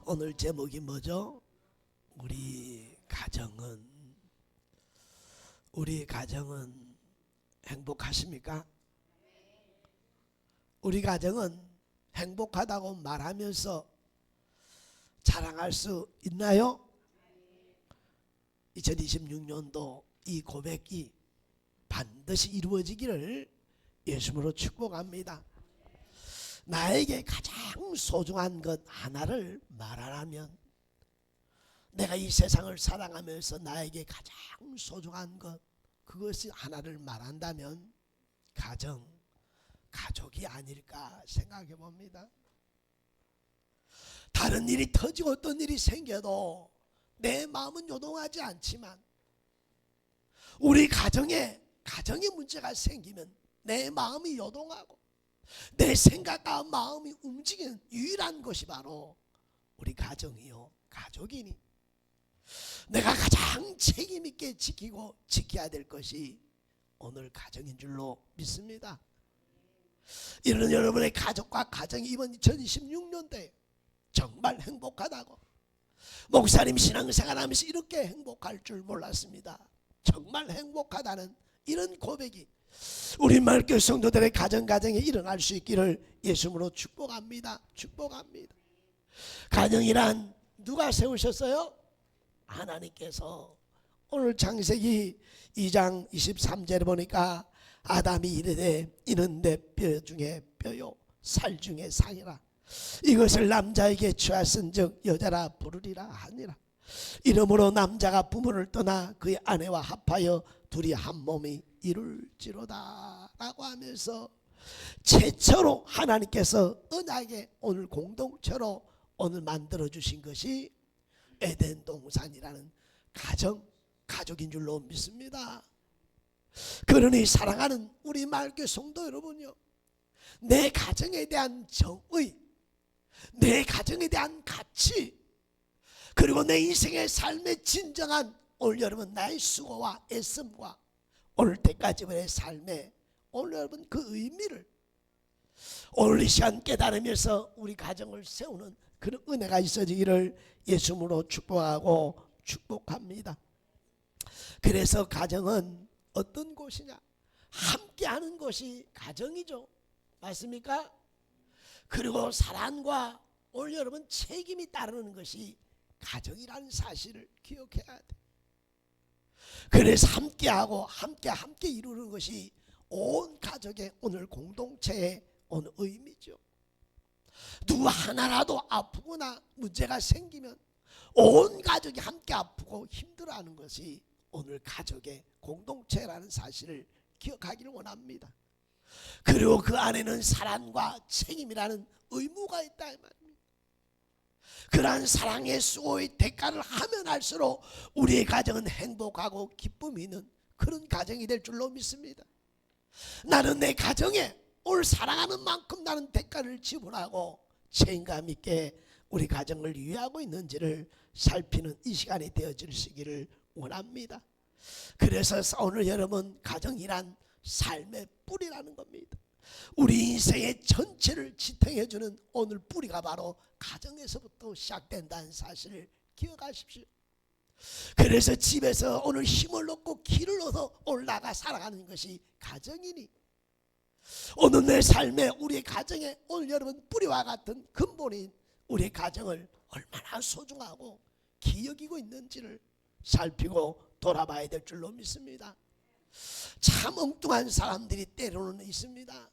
오늘 제목이 뭐죠? 우리 가정은 행복하십니까? 우리 가정은 행복하다고 말하면서 자랑할 수 있나요? 2026년도 이 고백이 반드시 이루어지기를 예수님으로 축복합니다. 나에게 가장 소중한 것 하나를 말하라면, 내가 이 세상을 살아가면서 나에게 가장 소중한 것, 그것이 하나를 말한다면 가족이 아닐까 생각해 봅니다. 다른 일이 터지고 어떤 일이 생겨도 내 마음은 요동하지 않지만, 우리 가정에 문제가 생기면 내 마음이 요동하고 내 생각과 마음이 움직이는 유일한 것이 바로 우리 가정이요, 가족이니 내가 가장 책임 있게 지키고 지켜야 될 것이 오늘 가정인 줄로 믿습니다. 이런 여러분의 가족과 가정이 이번 2026년도에 정말 행복하다고, 목사님 신앙생활하면서 이렇게 행복할 줄 몰랐습니다. 정말 행복하다는 이런 고백이 우리 마을교회 성도들의 가정에 일어날 수 있기를 예수님으로 축복합니다. 축복합니다. 가정이란 누가 세우셨어요? 하나님께서. 오늘 창세기 2장 23절에 보니까 아담이 이르되 이는 내 뼈 중에 뼈요 살 중에 살이라, 이것을 남자에게 주었은즉 여자라 부르리라 하니라. 이러므로 남자가 부모를 떠나 그의 아내와 합하여 둘이 한 몸이 이룰지로다 라고 하면서 최초로 하나님께서 언약의 오늘 공동체로 오늘 만들어 주신 것이 에덴 동산이라는 가족인 줄로 믿습니다. 그러니 사랑하는 우리 마을교회 성도 여러분요, 내 가정에 대한 정의, 내 가정에 대한 가치, 그리고 내 인생의 삶의 진정한 오늘 여러분 나의 수고와 애씀과 오늘 때까지의 삶의 오늘 여러분 그 의미를 오늘 이 시간 깨달으면서 우리 가정을 세우는 그런 은혜가 있어지기를 예수님으로 축복하고 축복합니다. 그래서 가정은 어떤 곳이냐? 함께하는 것이 가정이죠. 맞습니까? 그리고 사랑과 오늘 여러분 책임이 따르는 것이 가정이라는 사실을 기억해야 돼. 그래서 함께하고 함께 이루는 것이 온 가족의 오늘 공동체의 오늘 의미죠. 누구 하나라도 아프거나 문제가 생기면 온 가족이 함께 아프고 힘들어하는 것이 오늘 가족의 공동체라는 사실을 기억하기를 원합니다. 그리고 그 안에는 사랑과 책임이라는 의무가 있다 이 말입니다. 그러한 사랑의 수고의 대가를 하면 할수록 우리의 가정은 행복하고 기쁨이 있는 그런 가정이 될 줄로 믿습니다. 나는 내 가정에 오늘 사랑하는 만큼 나는 대가를 지불하고 책임감 있게 우리 가정을 위하고 있는지를 살피는 이 시간이 되어지시기를 원합니다. 그래서 오늘 여러분, 가정이란 삶의 뿌리라는 겁니다. 우리 인생의 전체를 지탱해주는 오늘 뿌리가 바로 가정에서부터 시작된다는 사실을 기억하십시오. 그래서 집에서 오늘 힘을 얻고 길을 얻어 올라가 살아가는 것이 가정이니, 오늘 내 삶에 우리의 가정에 오늘 여러분 뿌리와 같은 근본인 우리의 가정을 얼마나 소중하고 기여기고 있는지를 살피고 돌아봐야 될 줄로 믿습니다. 참 엉뚱한 사람들이 때로는 있습니다.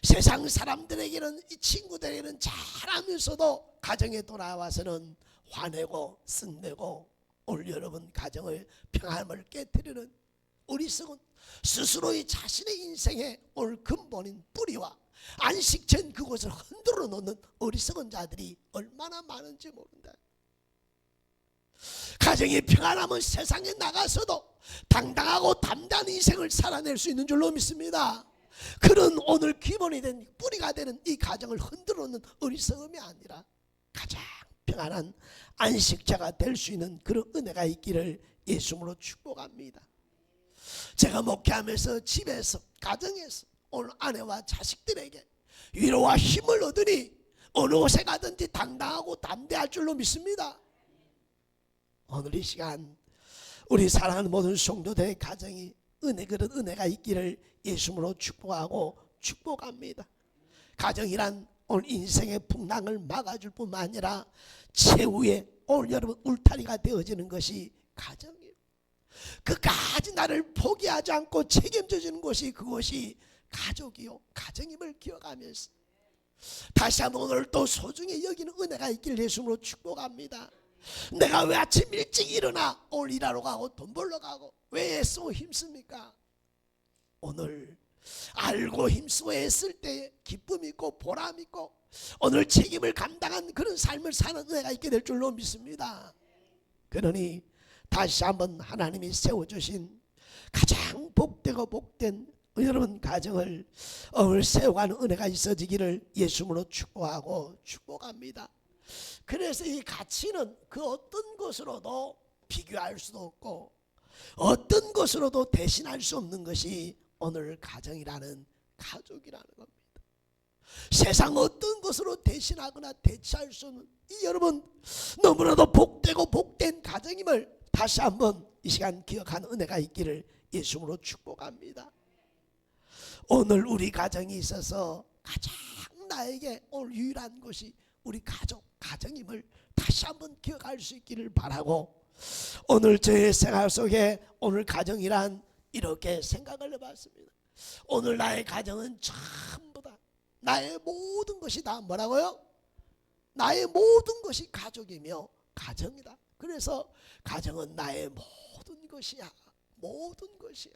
세상 사람들에게는, 이 친구들에게는 잘하면서도 가정에 돌아와서는 화내고 쓴내고 오늘 여러분 가정을 평안을 깨뜨리는 어리석은, 스스로의 자신의 인생의 오늘 근본인 뿌리와 안식처인 그곳을 흔들어 놓는 어리석은 자들이 얼마나 많은지 모른다. 가정이 평안하면 세상에 나가서도 당당하고 담대한 인생을 살아낼 수 있는 줄로 믿습니다. 그런 오늘 기본이 된 뿌리가 되는 이 가정을 흔들어 놓는 어리석음이 아니라 가장 평안한 안식처가 될 수 있는 그런 은혜가 있기를 예수님으로 축복합니다. 제가 목회하면서 집에서, 가정에서 오늘 아내와 자식들에게 위로와 힘을 얻으니 어느 곳에 가든지 당당하고 담대할 줄로 믿습니다. 오늘 이 시간 우리 사랑하는 모든 성도들의 가정이 그런 은혜가 있기를 예수님으로 축복하고 축복합니다. 가정이란 오늘 인생의 풍랑을 막아줄 뿐만 아니라 최후의 오늘 여러분 울타리가 되어지는 것이 가정이에요. 끝까지 나를 포기하지 않고 책임져 주는 것이 그것이 가족이요 가정임을 기억하면서 다시 한번 오늘 또 소중히 여기는 은혜가 있기를 예수님으로 축복합니다. 내가 왜 아침 일찍 일어나 오늘 일하러 가고 돈 벌러 가고 왜 애쓰고 힘씁니까? 오늘 알고 힘쓰고 애쓸 때 기쁨 있고 보람 있고 오늘 책임을 감당한 그런 삶을 사는 은혜가 있게 될 줄로 믿습니다. 그러니 다시 한번 하나님이 세워주신 가장 복되고 복된 여러분 가정을 오늘 세워가는 은혜가 있어지기를 예수님으로 축복하고 축복합니다. 그래서 이 가치는 그 어떤 것으로도 비교할 수도 없고 어떤 것으로도 대신할 수 없는 것이 오늘 가정이라는 가족이라는 겁니다. 세상 어떤 것으로 대신하거나 대체할 수 없는 이 여러분 너무나도 복되고 복된 가정임을 다시 한번 이 시간 기억하는 은혜가 있기를 예수님으로 축복합니다. 오늘 우리 가정이 있어서 가장 나에게 오늘 유일한 것이 우리 가정임을 다시 한번 기억할 수 있기를 바라고 오늘 저의 생활 속에 오늘 가정이란 이렇게 생각을 해봤습니다. 오늘 나의 가정은 전부 다 나의 모든 것이 다 뭐라고요? 나의 모든 것이 가족이며 가정이다. 그래서 가정은 나의 모든 것이야. 모든 것이야.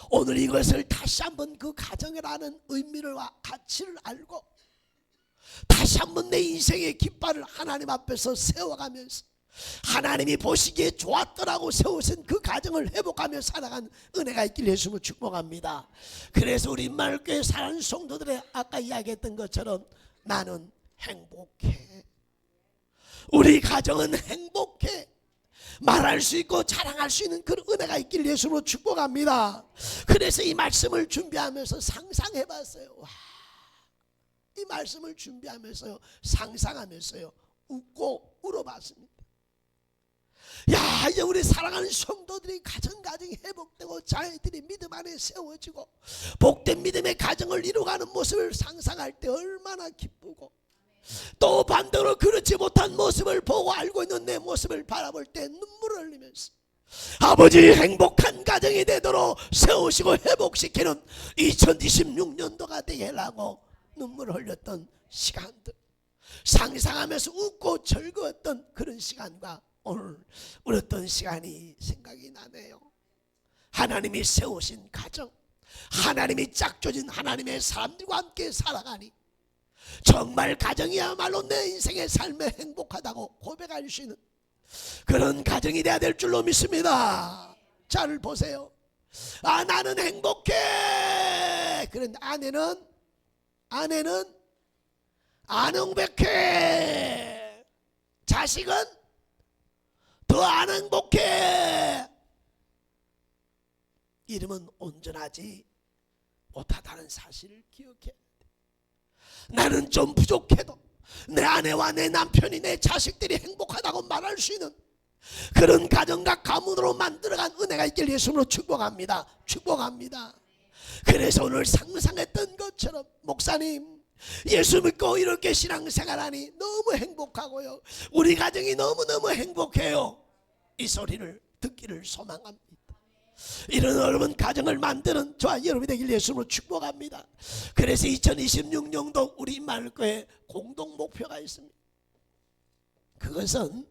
오늘 이것을 다시 한번 그 가정이라는 의미와 가치를 알고 다시 한번 내 인생의 깃발을 하나님 앞에서 세워가면서 하나님이 보시기에 좋았더라고 세우신 그 가정을 회복하며 살아간 은혜가 있길 예수님을 축복합니다. 그래서 우리 임마누엘교회 사랑하는 성도들의 아까 이야기했던 것처럼 나는 행복해. 우리 가정은 행복해. 말할 수 있고 자랑할 수 있는 그런 은혜가 있길 예수님으로 축복합니다. 그래서 이 말씀을 준비하면서 상상해봤어요. 와, 이 말씀을 준비하면서요 상상하면서요 웃고 울어봤습니다. 야, 이제 우리 사랑하는 성도들이 가정이 회복되고 자녀들이 믿음 안에 세워지고 복된 믿음의 가정을 이루어가는 모습을 상상할 때 얼마나 기쁘고 또 반대로 그렇지 못한 모습을 보고 알고 있는 내 모습을 바라볼 때 눈물을 흘리면서 아버지 행복한 가정이 되도록 세우시고 회복시키는 2026년도가 되게 하려고 눈물을 흘렸던 시간들 상상하면서 웃고 즐거웠던 그런 시간과 오늘 울었던 시간이 생각이 나네요. 하나님이 세우신 가정, 하나님이 짝줘진 하나님의 사람들과 함께 살아가니 정말 가정이야말로 내 인생의 삶에 행복하다고 고백할 수 있는 그런 가정이 돼야 될 줄로 믿습니다. 잘 보세요. 아, 나는 행복해. 그런데 아내는 안 행복해. 자식은 더 안 행복해. 이름은 온전하지 못하다는 사실을 기억해. 나는 좀 부족해도 내 아내와 내 남편이 내 자식들이 행복하다고 말할 수 있는 그런 가정과 가문으로 만들어간 은혜가 있길 예수님으로 축복합니다. 축복합니다. 그래서 오늘 상상했던 것처럼 목사님 예수 믿고 이렇게 신앙생활하니 너무 행복하고요 우리 가정이 너무너무 행복해요. 이 소리를 듣기를 소망합니다. 이런 여러분 가정을 만드는 저와 여러분이 되길 예수님으로 축복합니다. 그래서 2026년도 우리 임마누엘교회 공동 목표가 있습니다. 그것은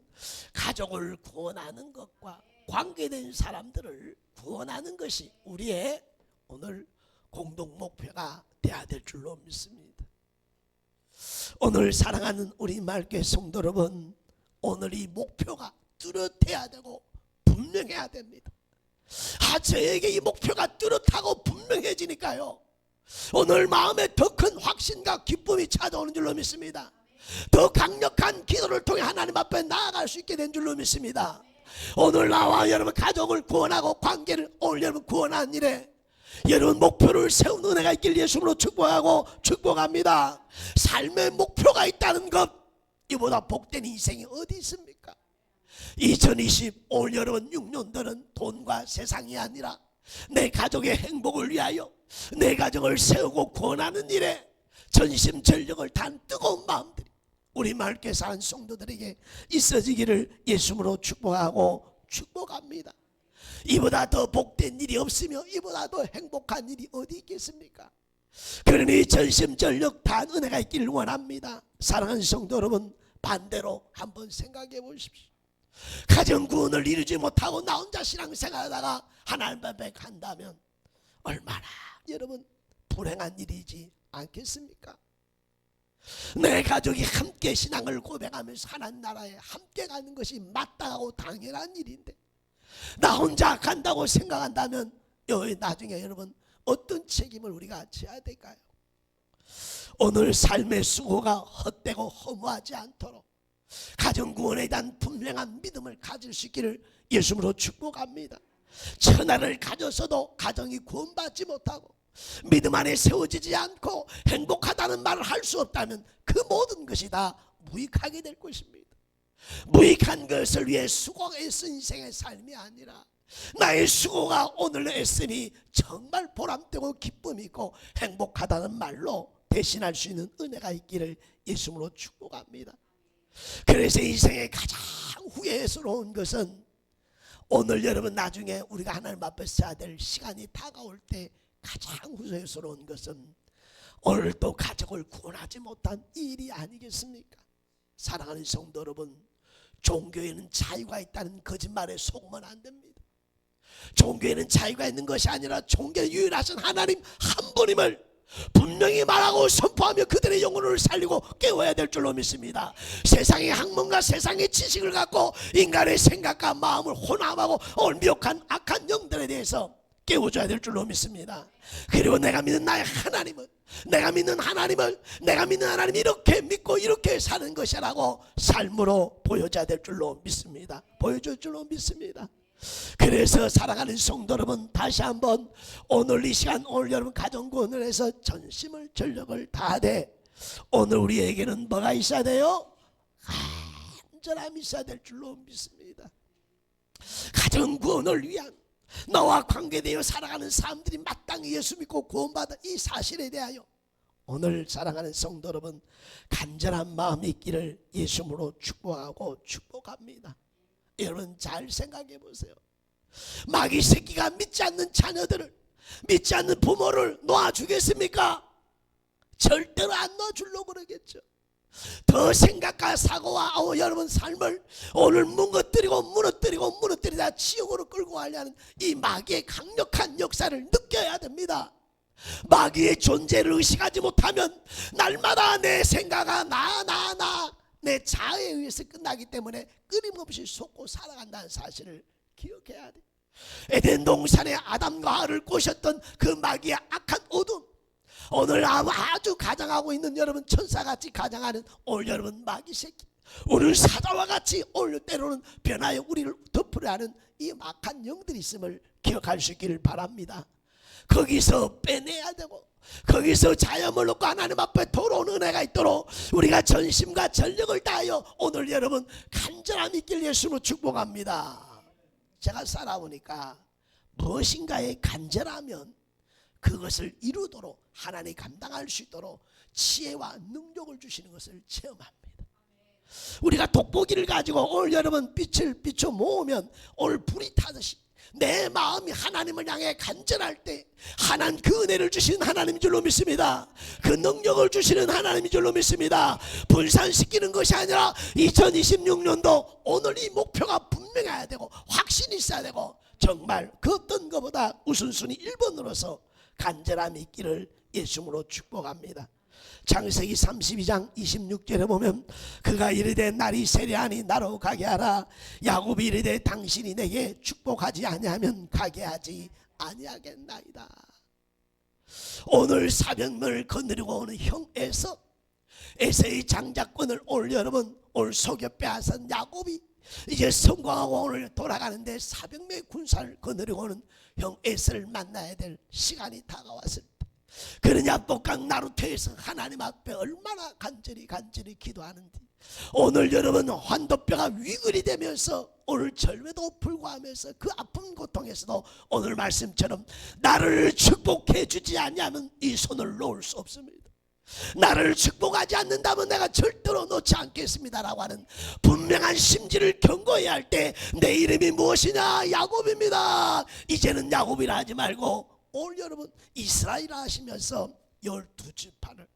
가족을 구원하는 것과 관계된 사람들을 구원하는 것이 우리의 오늘 공동 목표가 되어야 될 줄로 믿습니다. 오늘 사랑하는 우리 임마누엘교회 성도 여러분, 오늘 이 목표가 뚜렷해야 되고 분명해야 됩니다. 저에게 이 목표가 뚜렷하고 분명해지니까요 오늘 마음에 더 큰 확신과 기쁨이 찾아오는 줄로 믿습니다. 더 강력한 기도를 통해 하나님 앞에 나아갈 수 있게 된 줄로 믿습니다. 오늘 나와 여러분 가족을 구원하고 관계를 오늘 여러분 구원한 일에 여러분 목표를 세운 은혜가 있길 예수님으로 축복하고 축복합니다. 삶의 목표가 있다는 것, 이보다 복된 인생이 어디 있습니까? 2025년 여러분 6년들은 돈과 세상이 아니라 내 가족의 행복을 위하여 내 가정을 세우고 구원하는 일에 전심전력을 다한 뜨거운 마음들이 우리 마을교회 한 성도들에게 있어지기를 예수님으로 축복하고 축복합니다. 이보다 더 복된 일이 없으며 이보다 더 행복한 일이 어디 있겠습니까? 그러니 전심전력 다한 은혜가 있기를 원합니다. 사랑하는 성도 여러분, 반대로 한번 생각해 보십시오. 가정 구원을 이루지 못하고 나 혼자 신앙생활하다가 하나님 앞에 간다면 얼마나 여러분 불행한 일이지 않겠습니까? 내 가족이 함께 신앙을 고백하면서 하나님 나라에 함께 가는 것이 마땅하고 당연한 일인데 나 혼자 간다고 생각한다면 나중에 여러분 어떤 책임을 우리가 져야 될까요? 오늘 삶의 수고가 헛되고 허무하지 않도록 가정구원에 대한 분명한 믿음을 가질 수 있기를 예수님으로 축복합니다. 천하를 가졌어도 가정이 구원받지 못하고 믿음 안에 세워지지 않고 행복하다는 말을 할 수 없다면 그 모든 것이 다 무익하게 될 것입니다. 무익한 것을 위해 수고가 애쓴 인생의 삶이 아니라 나의 수고가 오늘 애쓰니 정말 보람되고 기쁨이 있고 행복하다는 말로 대신할 수 있는 은혜가 있기를 예수님으로 축복합니다. 그래서 인생의 가장 후회스러운 것은 오늘 여러분 나중에 우리가 하나님 앞에 서야 될 시간이 다가올 때 가장 후회스러운 것은 오늘 또 가족을 구원하지 못한 일이 아니겠습니까? 사랑하는 성도 여러분, 종교에는 자유가 있다는 거짓말에 속으면 안 됩니다. 종교에는 자유가 있는 것이 아니라 종교의 유일하신 하나님 한 분임을 분명히 말하고 선포하며 그들의 영혼을 살리고 깨워야 될 줄로 믿습니다. 세상의 학문과 세상의 지식을 갖고 인간의 생각과 마음을 혼합하고 미혹한 악한 영들에 대해서 깨워줘야 될 줄로 믿습니다. 그리고 내가 믿는 나의 하나님은 내가 믿는 하나님이 이렇게 믿고 이렇게 사는 것이라고 삶으로 보여줘야 될 줄로 믿습니다. 보여줄 줄로 믿습니다. 그래서 사랑하는 성도 여러분, 다시 한번 오늘 이 시간 오늘 여러분 가정구원을 해서 전심을 전력을 다하되 오늘 우리에게는 뭐가 있어야 돼요? 간절함이 있어야 될 줄로 믿습니다. 가정구원을 위한 너와 관계되어 살아가는 사람들이 마땅히 예수 믿고 구원받은 이 사실에 대하여 오늘 사랑하는 성도 여러분 간절한 마음이 있기를 예수님으로 축복하고 축복합니다. 여러분 잘 생각해 보세요. 마귀 새끼가 믿지 않는 자녀들을, 믿지 않는 부모를 놓아주겠습니까? 절대로 안 놓아주려고 그러겠죠. 더 생각과 사고와 여러분 삶을 오늘 무너뜨리다 지옥으로 끌고 가려는 이 마귀의 강력한 역사를 느껴야 됩니다. 마귀의 존재를 의식하지 못하면 날마다 내 생각아 내 자아에 의해서 끝나기 때문에 끊임없이 속고 살아간다는 사실을 기억해야 돼. 에덴 동산에 아담과 하와를 꼬셨던 그 마귀의 악한 어둠, 오늘 아주 가장하고 있는 여러분 천사같이 가장하는 오늘 여러분 마귀 새끼, 오늘 사자와 같이 오늘 때로는 변하여 우리를 덮으려 하는 이 악한 영들이 있음을 기억할 수 있기를 바랍니다. 거기서 빼내야 되고 거기서 자염을 놓고 하나님 앞에 돌아오는 은혜가 있도록 우리가 전심과 전력을 다하여 오늘 여러분 간절함이 있길 예수로 축복합니다. 제가 살아보니까 무엇인가에 간절하면 그것을 이루도록 하나님이 감당할 수 있도록 지혜와 능력을 주시는 것을 체험합니다. 우리가 돋보기를 가지고 오늘 여러분 빛을 비춰 모으면 오늘 불이 타듯이 내 마음이 하나님을 향해 간절할 때 하나님 그 은혜를 주시는 하나님인 줄로 믿습니다. 그 능력을 주시는 하나님인 줄로 믿습니다. 분산시키는 것이 아니라 2026년도 오늘 이 목표가 분명해야 되고 확신이 있어야 되고 정말 그 어떤 것보다 우선순위 1번으로서 간절함이 있기를 예수님으로 축복합니다. 창세기 32장 26절에 보면 그가 이르되 날이 세려하니 나로 가게 하라. 야곱이 이르되 당신이 내게 축복하지 아니하면 가게 하지 아니하겠나이다. 오늘 사명을 거느리고 오는 형 에서의 장자권을 오늘 여러분 오늘 속여 빼앗은 야곱이 이제 성공하고 오늘 돌아가는데 400명의 군사를 거느리고 오는 형 에스를 만나야 될 시간이 다가왔을 때, 그러냐 복강 나루터에서 하나님 앞에 얼마나 간절히 기도하는지, 오늘 여러분 환도뼈가 위글이 되면서 오늘 절외도 불구하면서 그 아픈 고통에서도 오늘 말씀처럼 나를 축복해 주지 않냐면 이 손을 놓을 수 없습니다. 나를 축복하지 않는다면 내가 절대로 놓지 않겠습니다라고 하는 분명한 심지를 경고해야 할 때, 내 이름이 무엇이냐? 야곱입니다. 이제는 야곱이라 하지 말고 오늘 여러분 이스라엘이라 하시면서 12지파를,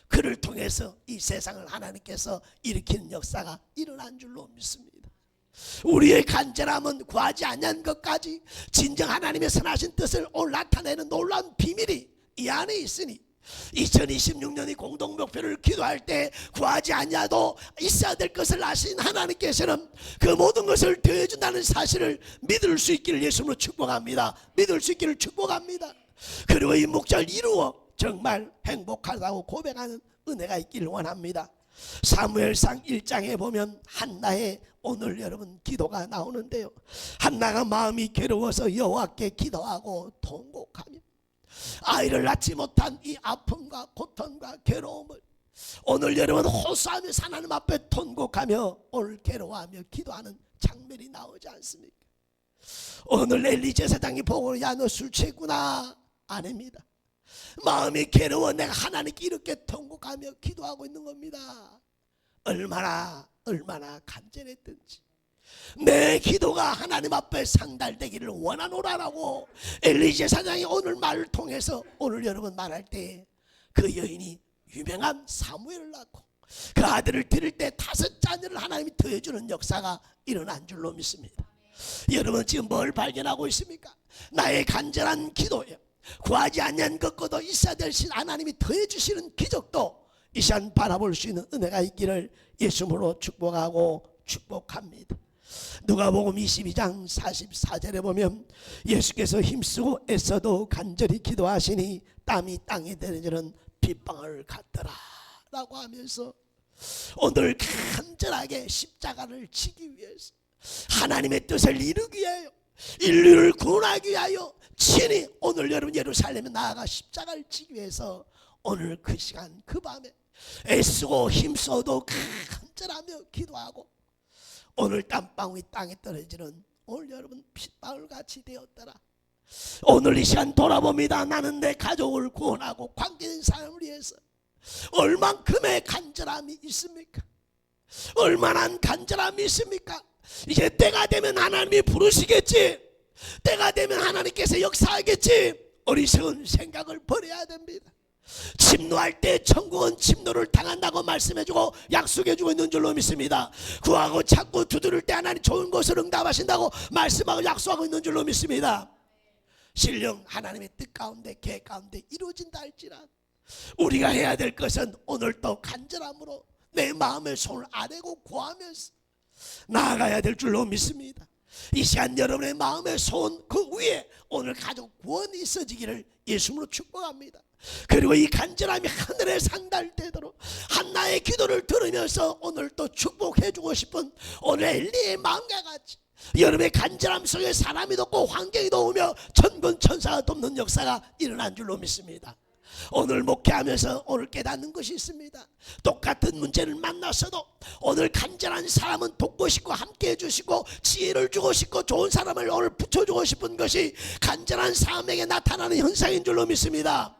그를 통해서 이 세상을 하나님께서 일으키는 역사가 일어난 줄로 믿습니다. 우리의 간절함은 구하지 않는 것까지 진정 하나님의 선하신 뜻을 오늘 나타내는 놀라운 비밀이 이 안에 있으니, 2026년이 공동목표를 기도할 때 구하지 않아도 있어야 될 것을 아신 하나님께서는 그 모든 것을 더해준다는 사실을 믿을 수 있기를 예수님으로 축복합니다. 믿을 수 있기를 축복합니다. 그리고 이 목자를 이루어 정말 행복하다고 고백하는 은혜가 있기를 원합니다. 사무엘상 1장에 보면 한나의 오늘 여러분 기도가 나오는데요, 한나가 마음이 괴로워서 여호와께 기도하고 통곡하며 아이를 낳지 못한 이 아픔과 고통과 괴로움을 오늘 여러분 호소하며 하나님 앞에 통곡하며 오늘 괴로워하며 기도하는 장면이 나오지 않습니까? 오늘 엘리 제사장이 보고 야 너 술 취했구나, 아닙니다. 마음이 괴로워 내가 하나님께 이렇게 통곡하며 기도하고 있는 겁니다. 얼마나 간절했든지 내 기도가 하나님 앞에 상달되기를 원하노라라고 엘리 제사장이 오늘 말을 통해서 오늘 여러분 말할 때, 그 여인이 유명한 사무엘을 낳고 그 아들을 드릴 때 5 자녀를 하나님이 더해주는 역사가 일어난 줄로 믿습니다. 여러분 지금 뭘 발견하고 있습니까? 나의 간절한 기도에 구하지 않는 것과도 있어야 될 하나님이 더해주시는 기적도 이 시간 바라볼 수 있는 은혜가 있기를 예수님으로 축복하고 축복합니다. 누가복음 22장 44절에 보면 예수께서 힘쓰고 애써도 간절히 기도하시니 땀이 땅에 내려지는 빗방울 같더라 라고 하면서 오늘 간절하게 십자가를 지기 위해서, 하나님의 뜻을 이루기 위하여, 인류를 구원하기 위하여 친히 오늘 여러분 예루살렘에 나아가 십자가를 지기 위해서 오늘 그 시간 그 밤에 애쓰고 힘써도 간절하며 기도하고 오늘 땀방울이 땅에 떨어지는 오늘 여러분 핏방울같이 되었더라. 오늘 이 시간 돌아봅니다. 나는 내 가족을 구원하고 관계된 사람을 위해서 얼만큼의 간절함이 있습니까? 얼마나 간절함이 있습니까? 이제 때가 되면 하나님이 부르시겠지, 때가 되면 하나님께서 역사하겠지, 어리석은 생각을 버려야 됩니다. 침노할 때 천국은 침노를 당한다고 말씀해주고 약속해주고 있는 줄로 믿습니다. 구하고 찾고 두드릴 때 하나님 좋은 것을 응답하신다고 말씀하고 약속하고 있는 줄로 믿습니다. 신령 하나님의 뜻 가운데 계획 가운데 이루어진다 할지라 우리가 해야 될 것은 오늘 또 간절함으로 내 마음의 손을 아래고 구하면서 나아가야 될 줄로 믿습니다. 이 시간 여러분의 마음의 손 그 위에 오늘 가족 구원이 있어지기를 예수님으로 축복합니다. 그리고 이 간절함이 하늘에 상달되도록 한나의 기도를 들으면서 오늘 또 축복해주고 싶은 오늘 엘리의 마음과 같이 여러분의 간절함 속에 사람이 돕고 환경이 도우며 천군 천사가 돕는 역사가 일어난 줄로 믿습니다. 오늘 목회하면서 오늘 깨닫는 것이 있습니다. 똑같은 문제를 만났어도 오늘 간절한 사람은 돕고 싶고 함께 해주시고 지혜를 주고 싶고 좋은 사람을 오늘 붙여주고 싶은 것이 간절한 사람에게 나타나는 현상인 줄로 믿습니다.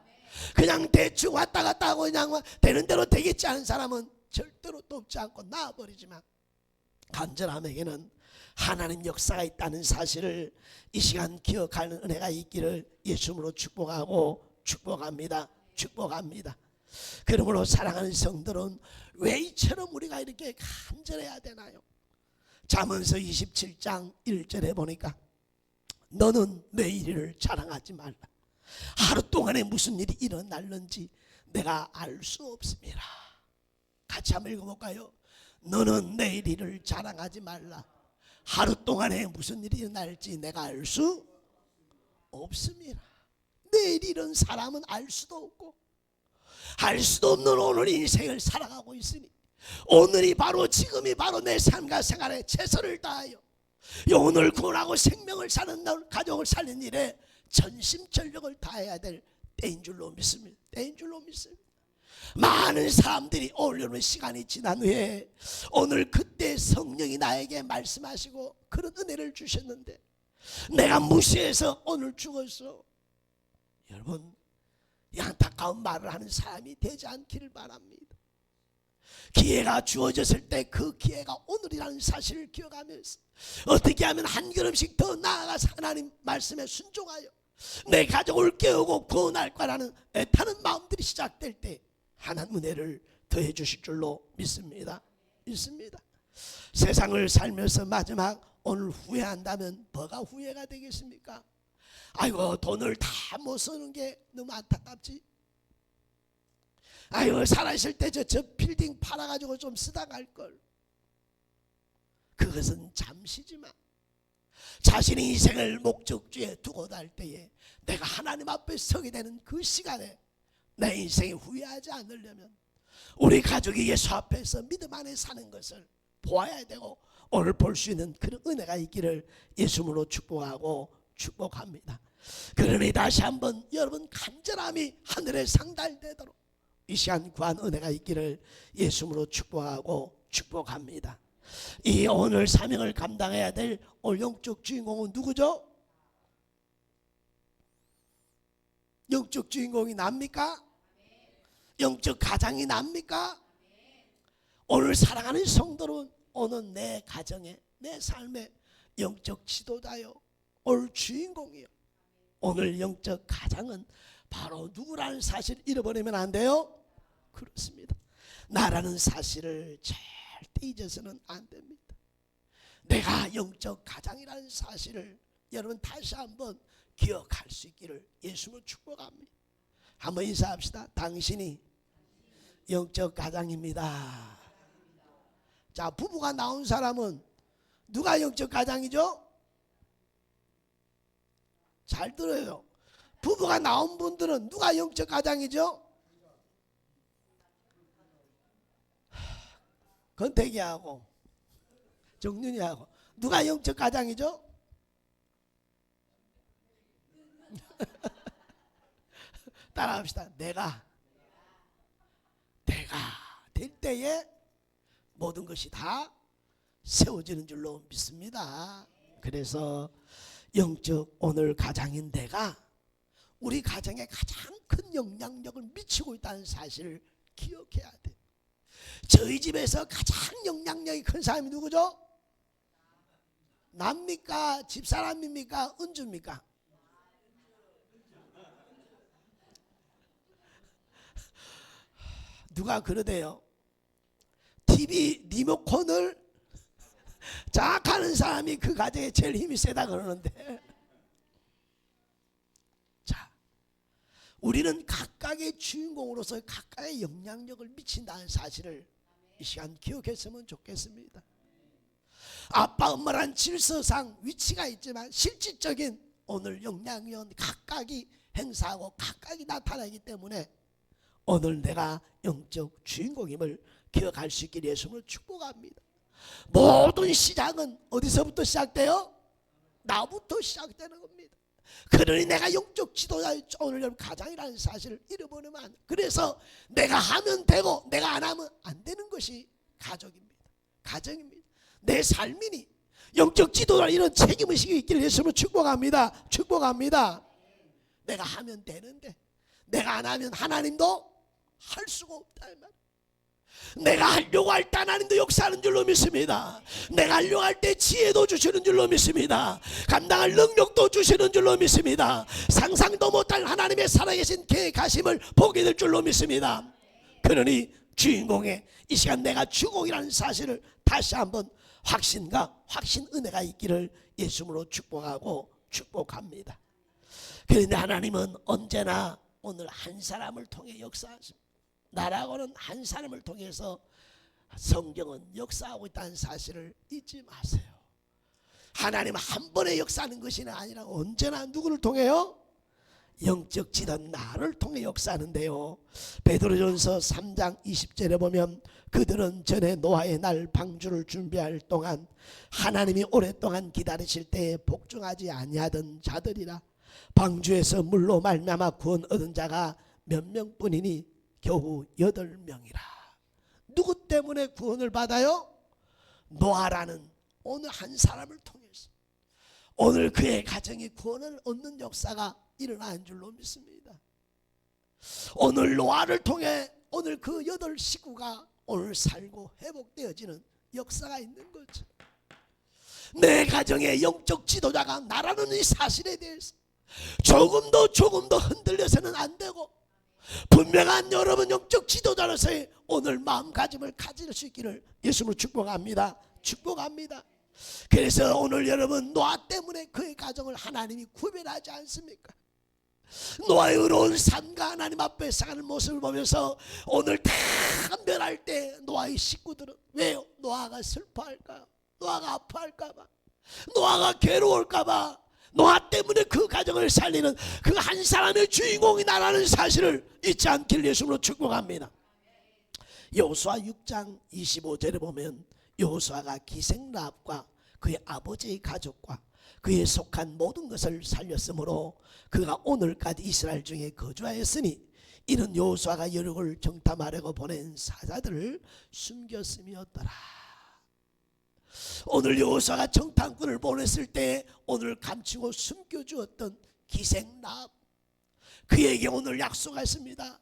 그냥 대충 왔다 갔다 하고 그냥 되는 대로 되겠지 하는 사람은 절대로 돕지 않고 나와버리지만, 간절함에게는 하나님 역사가 있다는 사실을 이 시간 기억하는 은혜가 있기를 예수님으로 축복하고 축복합니다. 축복합니다. 그러므로 사랑하는 성들은 왜 이처럼 우리가 이렇게 간절해야 되나요? 잠언서 27장 1절에 보니까 너는 내일 일을 자랑하지 말라. 하루 동안에 무슨 일이 일어날는지 내가 알 수 없습니다. 같이 한번 읽어볼까요? 너는 내일 일을 자랑하지 말라. 하루 동안에 무슨 일이 일어날지 내가 알 수 없습니다. 내일 일은 사람은 알 수도 없고 알 수도 없는 오늘 인생을 살아가고 있으니 오늘이 바로 지금이 바로 내 삶과 생활에 최선을 다하여 영혼을 구원하고 생명을 사는 가족을 살린 일에 전심전력을 다해야 될 때인 줄로 믿습니다. 때인 줄로 믿습니다. 많은 사람들이 올려놓은 시간이 지난 후에 오늘 그때 성령이 나에게 말씀하시고 그런 은혜를 주셨는데 내가 무시해서 오늘 죽었어. 여러분, 이 안타까운 말을 하는 사람이 되지 않기를 바랍니다. 기회가 주어졌을 때 그 기회가 오늘이라는 사실을 기억하면서 어떻게 하면 한 걸음씩 더 나아가서 하나님 말씀에 순종하여 내 가족을 깨우고 구원할 거라는 애타는 마음들이 시작될 때 하나님 은혜를 더해 주실 줄로 믿습니다. 믿습니다. 세상을 살면서 마지막 오늘 후회한다면 뭐가 후회가 되겠습니까? 아이고, 돈을 다 못 쓰는 게 너무 안타깝지. 아이고, 살아있을 때 저 빌딩 팔아가지고 좀 쓰다 갈걸. 그것은 잠시지만 자신의 인생을 목적지에 두고 갈 때에 내가 하나님 앞에 서게 되는 그 시간에 내 인생에 후회하지 않으려면 우리 가족이 예수 앞에서 믿음 안에 사는 것을 보아야 되고 오늘 볼 수 있는 그런 은혜가 있기를 예수님으로 축복하고 축복합니다. 그러니 다시 한번 여러분 간절함이 하늘에 상달되도록 이 시간 구한 은혜가 있기를 예수님으로 축복하고 축복합니다. 이 오늘 사명을 감당해야 될 오늘 영적 주인공은 누구죠? 영적 주인공이 납니까? 영적 가장이 납니까? 오늘 사랑하는 성도는 오늘 내 가정에 내 삶의 영적 지도자요, 오늘 주인공이요. 오늘 영적 가장은 바로 누구라는 사실을 잃어버리면 안 돼요? 그렇습니다. 나라는 사실을 절대 잊어서는 안 됩니다. 내가 영적 가장이라는 사실을 여러분 다시 한번 기억할 수 있기를 예수님을 축복합니다. 한번 인사합시다. 당신이 영적 가장입니다. 자, 부부가 나온 사람은 누가 영적 가장이죠? 잘 들어요. 부부가 나온 분들은 누가 영적 가장이죠? 건태기하고 정윤이하고 누가 영적 가장이죠? 따라합시다. 내가 될 때에 모든 것이 다 세워지는 줄로 믿습니다. 그래서 영적 오늘 가장인 내가 우리 가정에 가장 큰 영향력을 미치고 있다는 사실을 기억해야 돼. 저희 집에서 가장 영향력이 큰 사람이 누구죠? 납니까? 집사람입니까? 은주입니까? 누가 그러대요. TV 리모컨을 장악하는 사람이 그 가정에 제일 힘이 세다 그러는데, 자, 우리는 각각의 주인공으로서 각각의 영향력을 미친다는 사실을 이 시간 기억했으면 좋겠습니다. 아빠 엄마란 질서상 위치가 있지만 실질적인 오늘 영향력은 각각이 행사하고 각각이 나타나기 때문에 오늘 내가 영적 주인공임을 기억할 수 있기를 예수님을 축복합니다. 모든 시작은 어디서부터 시작돼요? 나부터 시작되는 겁니다. 그러니 내가 영적 지도자 오늘 여러분 가장이라는 사실을 잃어버리면 안 돼. 그래서 내가 하면 되고 내가 안 하면 안 되는 것이 가족입니다. 가정입니다. 내 삶이니 영적 지도자 이런 책임의식이 있기를 예수님을 축복합니다. 축복합니다. 내가 하면 되는데 내가 안 하면 하나님도 할 수가 없다 이 말. 내가 하려고 할 때 하나님도 역사하는 줄로 믿습니다. 내가 하려고 할 때 지혜도 주시는 줄로 믿습니다. 감당할 능력도 주시는 줄로 믿습니다. 상상도 못할 하나님의 살아계신 계획하심을 보게 될 줄로 믿습니다. 그러니 주인공의 이 시간 내가 주공이라는 사실을 다시 한번 확신과 확신 은혜가 있기를 예수님으로 축복하고 축복합니다. 그런데 하나님은 언제나 오늘 한 사람을 통해 역사하십니다. 나라고는 한 사람을 통해서 성경은 역사하고 있다는 사실을 잊지 마세요. 하나님 한 번에 역사하는 것이 아니라 언제나 누구를 통해요? 영적 지도는 나를 통해 역사하는데요. 베드로전서 3장 20절에 보면 그들은 전에 노아의 날 방주를 준비할 동안 하나님이 오랫동안 기다리실 때에 복종하지 아니하던 자들이라. 방주에서 물로 말미암아 구원 얻은 자가 몇 명뿐이니 겨우 8명이라. 누구 때문에 구원을 받아요? 노아라는 어느 한 사람을 통해서 오늘 그의 가정이 구원을 얻는 역사가 일어난 줄로 믿습니다. 오늘 노아를 통해 오늘 그 8식구가 오늘 살고 회복되어지는 역사가 있는 거죠. 내 가정의 영적 지도자가 나라는 이 사실에 대해서 조금도 흔들려서는 안 되고, 분명한 여러분 영적 지도자로서의 오늘 마음가짐을 가질 수 있기를 예수님으로 축복합니다. 축복합니다. 그래서 오늘 여러분 노아 때문에 그의 가정을 하나님이 구별하지 않습니까? 노아의 의로운 삶과 하나님 앞에 사는 모습을 보면서 오늘 다 멸할 때 노아의 식구들은 왜요? 노아가 슬퍼할까? 노아가 아파할까봐, 노아가 괴로울까봐, 노아 때문에 그 가정을 살리는 그 한 사람의 주인공이 나라는 사실을 잊지 않길 예수님으로 축복합니다. 여호수아 6장 25절에 보면 여호수아가 기생라합과 그의 아버지의 가족과 그에 속한 모든 것을 살렸으므로 그가 오늘까지 이스라엘 중에 거주하였으니 이는 여호수아가 여력을 정탐하려고 보낸 사자들을 숨겼음이었더라. 오늘 여호수아가 정탐꾼을 보냈을 때 오늘 감추고 숨겨주었던 기생라합, 그에게 오늘 약속했습니다.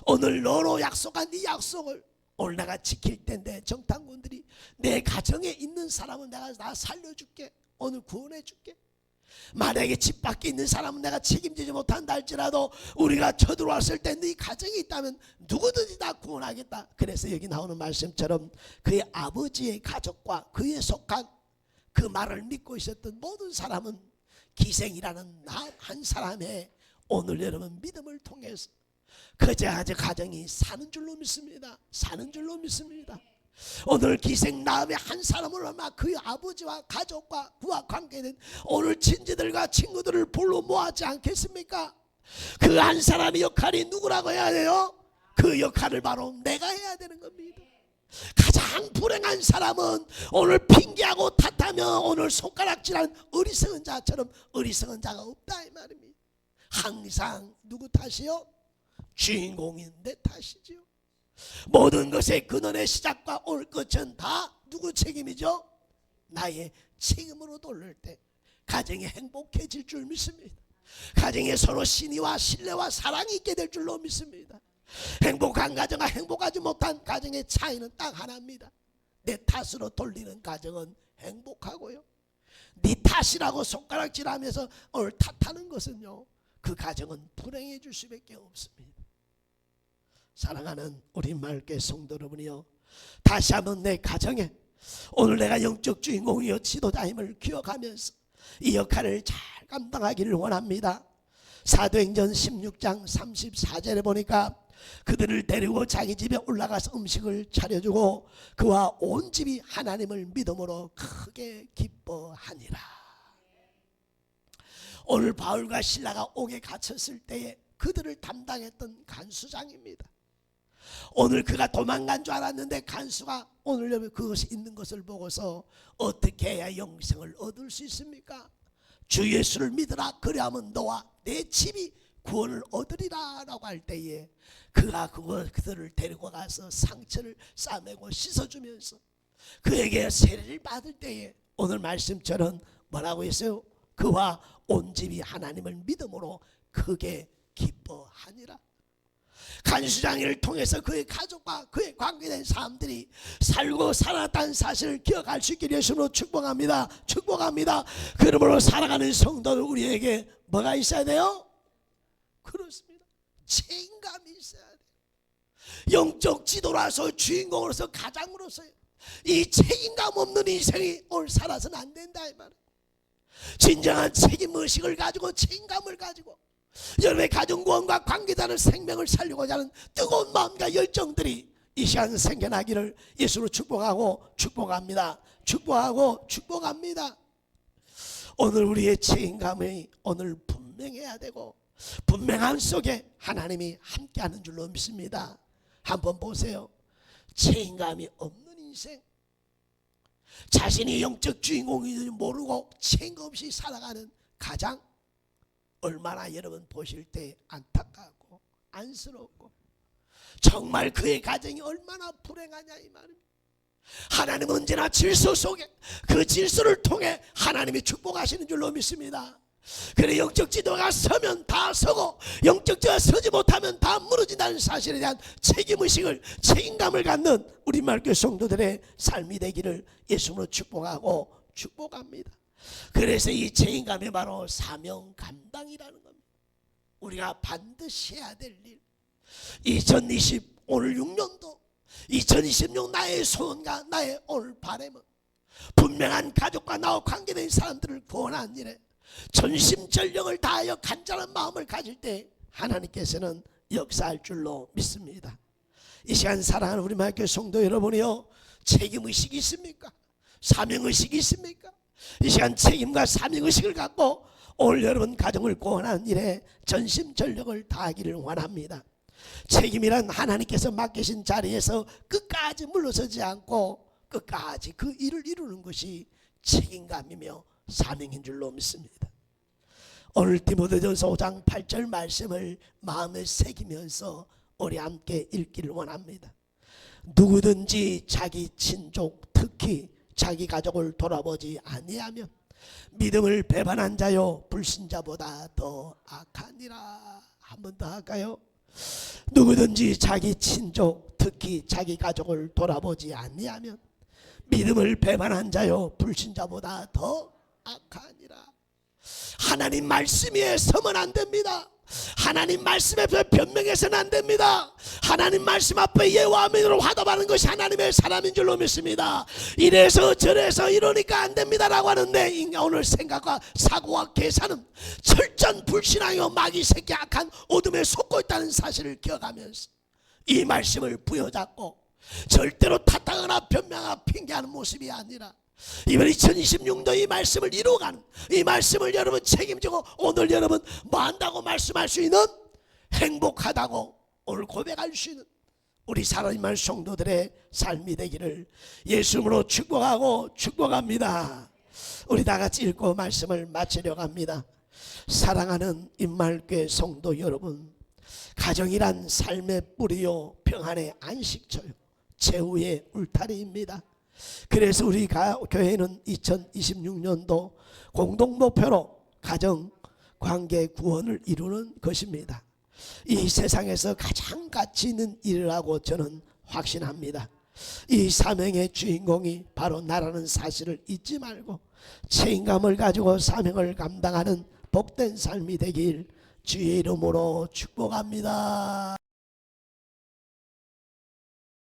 오늘 너로 약속한 이 약속을 오늘 내가 지킬 텐데, 정탐꾼들이 내 가정에 있는 사람은 내가 다 살려줄게, 오늘 구원해줄게. 만약에 집 밖에 있는 사람은 내가 책임지지 못한다 할지라도 우리가 쳐들어왔을 때 네 가정이 있다면 누구든지 다 구원하겠다. 그래서 여기 나오는 말씀처럼 그의 아버지의 가족과 그에 속한 그 말을 믿고 있었던 모든 사람은 기생이라는 나 한 사람의 오늘 여러분 믿음을 통해서 그저 가정이 사는 줄로 믿습니다. 사는 줄로 믿습니다. 오늘 기생라합의 한 사람을 아마 그 아버지와 가족과 그와 관계된 오늘 친지들과 친구들을 불러 모았지 않겠습니까? 그 한 사람의 역할이 누구라고 해야 돼요? 그 역할을 바로 내가 해야 되는 겁니다. 가장 불행한 사람은 오늘 핑계하고 탓하며 오늘 손가락질한 어리석은 자처럼 어리석은 자가 없다 이 말입니다. 항상 누구 탓이요? 주인공인 내 탓이죠. 모든 것의 근원의 시작과 올 끝은 다 누구 책임이죠? 나의 책임으로 돌릴 때 가정이 행복해질 줄 믿습니다. 가정에 서로 신의와 신뢰와 사랑이 있게 될 줄로 믿습니다. 행복한 가정과 행복하지 못한 가정의 차이는 딱 하나입니다. 내 탓으로 돌리는 가정은 행복하고요, 네 탓이라고 손가락질하면서 오늘 탓하는 것은요, 그 가정은 불행해질 수밖에 없습니다. 사랑하는 우리 마을교회 성도 여러분이요, 다시 한번 내 가정에 오늘 내가 영적 주인공이요 지도자임을 기억하면서 이 역할을 잘 감당하기를 원합니다. 사도행전 16장 34절에 보니까 그들을 데리고 자기 집에 올라가서 음식을 차려주고 그와 온 집이 하나님을 믿음으로 크게 기뻐하니라. 오늘 바울과 실라가 옥에 갇혔을 때에 그들을 담당했던 간수장입니다. 오늘 그가 도망간 줄 알았는데 간수가 오늘 여기 그것이 있는 것을 보고서 어떻게 해야 영생을 얻을 수 있습니까? 주 예수를 믿으라, 그리하면 너와 내 집이 구원을 얻으리라 라고 할 때에 그가 그들을 데리고 가서 상처를 싸매고 씻어주면서 그에게 세례를 받을 때에 오늘 말씀처럼 뭐라고 했어요? 그와 온 집이 하나님을 믿음으로 크게 기뻐하니라. 간수장을 통해서 그의 가족과 그의 관계된 사람들이 살고 살았다는 사실을 기억할 수 있기를 예수님으로 축복합니다. 축복합니다. 그러므로 살아가는 성도들 우리에게 뭐가 있어야 돼요? 그렇습니다. 책임감이 있어야 돼요. 영적 지도라서 주인공으로서 가장으로서 이 책임감 없는 인생이 오늘 살아서는 안 된다 이 말이에요. 진정한 책임의식을 가지고 책임감을 가지고 여러분의 가정구원과 관계자는 생명을 살리고자 하는 뜨거운 마음과 열정들이 이 시간 생겨나기를 예수로 축복하고 축복합니다. 축복하고 축복합니다. 오늘 우리의 책임감이 오늘 분명해야 되고 분명함 속에 하나님이 함께하는 줄로 믿습니다. 한번 보세요. 책임감이 없는 인생, 자신이 영적 주인공인지 모르고 책임 없이 살아가는 가장 얼마나 여러분 보실 때 안타깝고 안쓰럽고 정말 그의 가정이 얼마나 불행하냐 이 말입니다. 하나님은 언제나 질서 속에 그 질서를 통해 하나님이 축복하시는 줄로 믿습니다. 그래 영적 지도가 서면 다 서고 영적 지도가 서지 못하면 다 무너진다는 사실에 대한 책임의식을 책임감을 갖는 우리 말교 성도들의 삶이 되기를 예수님으로 축복하고 축복합니다. 그래서 이 책임감이 바로 사명 감당이라는 겁니다. 우리가 반드시 해야 될 일, 2020 오늘 6년도 2026 나의 소원과 나의 오늘 바람은 분명한 가족과 나와 관계된 사람들을 구원하는 일에 전심전력을 다하여 간절한 마음을 가질 때 하나님께서는 역사할 줄로 믿습니다. 이 시간 사랑하는 우리 마교회 성도 여러분이요, 책임의식이 있습니까? 사명의식이 있습니까? 이 시간 책임과 사명의식을 갖고 오늘 여러분 가정을 구원하는 일에 전심전력을 다하기를 원합니다. 책임이란 하나님께서 맡기신 자리에서 끝까지 물러서지 않고 끝까지 그 일을 이루는 것이 책임감이며 사명인 줄로 믿습니다. 오늘 디모데전서 5장 8절 말씀을 마음에 새기면서 우리 함께 읽기를 원합니다. 누구든지 자기 친족 특히 자기 가족을 돌아보지 아니하면 믿음을 배반한 자요 불신자보다 더 악하니라. 한 번 더 할까요? 누구든지 자기 친족 특히 자기 가족을 돌아보지 아니하면 믿음을 배반한 자요 불신자보다 더 악하니라. 하나님 말씀 위에 서면 안 됩니다. 하나님 말씀 앞에 변명해서는 안 됩니다. 하나님 말씀 앞에 예와 아멘으로 화답하는 것이 하나님의 사람인 줄로 믿습니다. 이래서 저래서 이러니까 안 됩니다라고 하는데 인간 오늘 생각과 사고와 계산은 철저한 불신앙이요 마귀 새끼 악한 어둠에 속고 있다는 사실을 기억하면서 이 말씀을 부여잡고 절대로 탓하거나 변명하거나 핑계하는 모습이 아니라 이번 2026년 이 말씀을 이루어가는, 이 말씀을 여러분 책임지고 오늘 여러분 뭐 한다고 말씀할 수 있는, 행복하다고 오늘 고백할 수 있는 우리 살아있는 성도들의 삶이 되기를 예수님으로 축복하고 축복합니다. 우리 다 같이 읽고 말씀을 마치려고 합니다. 사랑하는 임말교회 성도 여러분, 가정이란 삶의 뿌리요 평안의 안식처요 최후의 울타리입니다. 그래서 우리 교회는 2026년도 공동 목표로 가정 관계 구원을 이루는 것입니다. 이 세상에서 가장 가치 있는 일을 하고 저는 확신합니다. 이 사명의 주인공이 바로 나라는 사실을 잊지 말고 책임감을 가지고 사명을 감당하는 복된 삶이 되길 주의 이름으로 축복합니다.